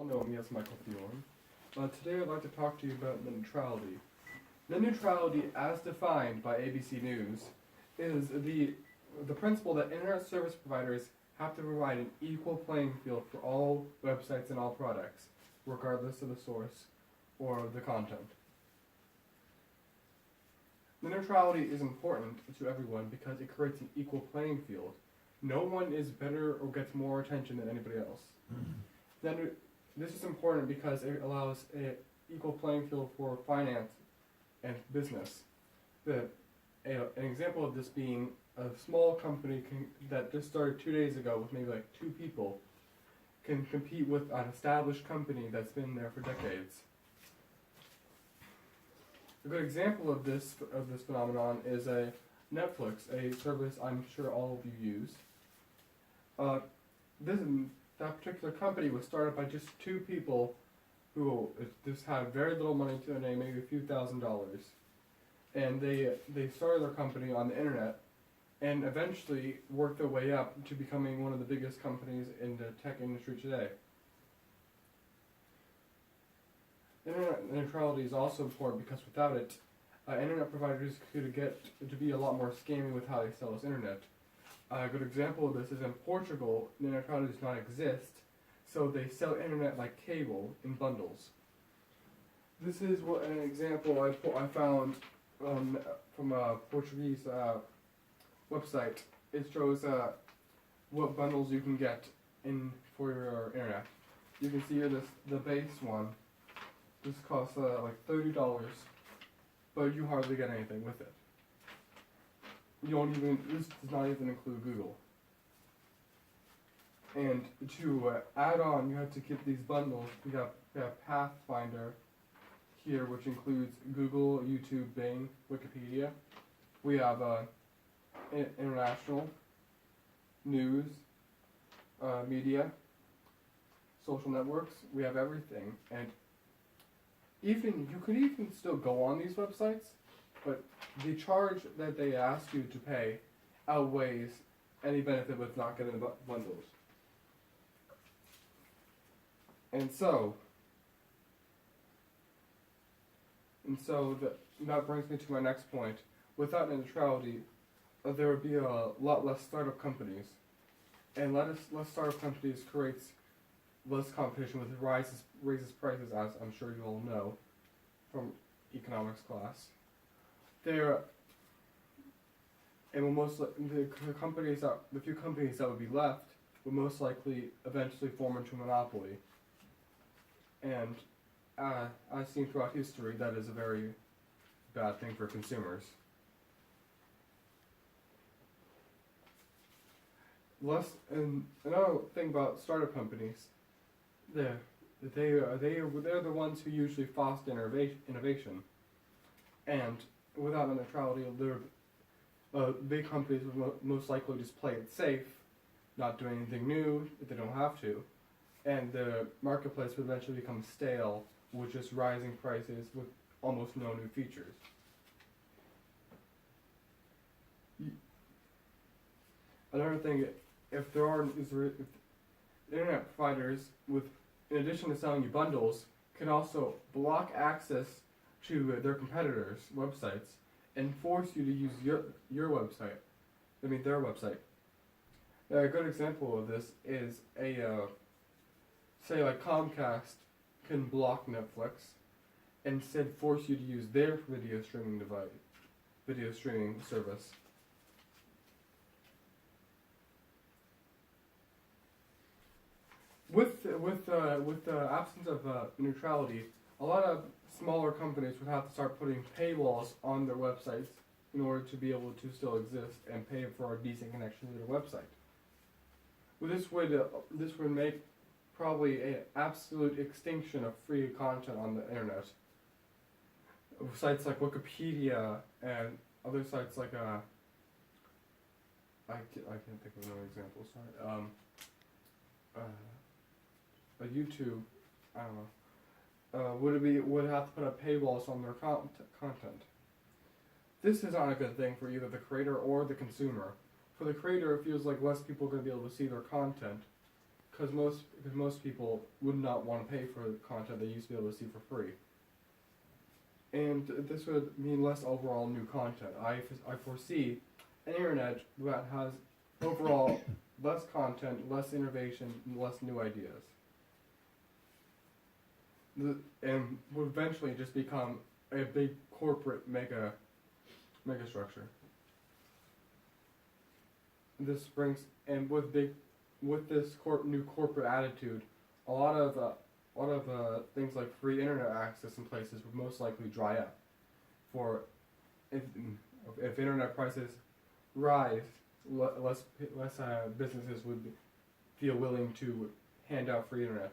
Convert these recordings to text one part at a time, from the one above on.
know me as Michael Thielen. Today I'd like to talk to you about net neutrality. Net neutrality, as defined by ABC News, is the principle that internet service providers have to provide an equal playing field for all websites and all products, regardless of the source or the content. Net neutrality is important to everyone because it creates an equal playing field. No one is better or gets more attention than anybody else. Then this is important because it allows an equal playing field for finance and business. An example of this being a small company that just started 2 days ago with maybe like 2 people can compete with an established company that's been there for decades. A good example of this phenomenon is a Netflix, a service I'm sure all of you use. That particular company was started by just 2 people who just had very little money to their name, maybe a few $1,000s. And they started their company on the internet and eventually worked their way up to becoming one of the biggest companies in the tech industry today. Internet neutrality is also important because without it, internet providers could get to be a lot more scammy with how they sell us internet. A good example of this is in Portugal, net neutrality does not exist, so they sell internet like cable in bundles. This is an example I found from a Portuguese website. It shows what bundles you can get for your internet. You can see here the base one. This costs like $30, but you hardly get anything with it. This does not even include Google. And to add on, you have to get these bundles. We have Pathfinder here, which includes Google, YouTube, Bing, Wikipedia. We have international, news, media, social networks. We have everything. And you could even still go on these websites, but the charge that they ask you to pay outweighs any benefit with not getting the bundles. And so that brings me to my next point. Without net neutrality, there would be a lot less startup companies, and less startup companies creates less competition, with raises prices, as I'm sure you all know from economics class. The few companies that would be left would most likely eventually form into a monopoly. And as seen throughout history, that is a very bad thing for consumers. Another thing about startup companies, they're the ones who usually foster innovation. And without net neutrality, big companies would most likely just play it safe, not doing anything new if they don't have to. And the marketplace would eventually become stale with just rising prices with almost no new features. Another thing, if internet providers, in addition to selling you bundles, can also block access to their competitors' websites and force you to use their website. A good example of this is say like Comcast can block Netflix and instead force you to use their video streaming service. With the absence of neutrality, a lot of smaller companies would have to start putting paywalls on their websites in order to be able to still exist and pay for a decent connection to their website. Well, this would make probably an absolute extinction of free content on the internet. Sites like Wikipedia and other sites like I can't think of another example. Sorry. YouTube, I don't know, would have to put up paywalls on their content. This is not a good thing for either the creator or the consumer. For the creator, it feels like less people are going to be able to see their content because most people would not want to pay for the content they used to be able to see for free. And this would mean less overall new content. I foresee an internet that has overall less content, less innovation, and less new ideas. And would eventually just become a big corporate mega structure. This brings, and with this new corporate attitude, a lot of things like free internet access in places would most likely dry up. For if internet prices rise, less businesses would feel willing to hand out free internet.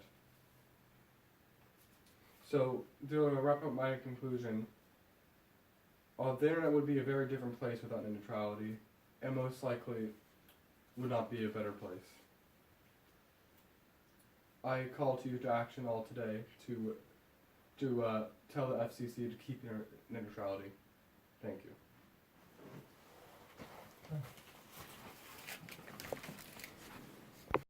So to wrap up my conclusion, the internet would be a very different place without net neutrality, and most likely would not be a better place. I call to you to action all today to tell the FCC to keep net neutrality. Thank you.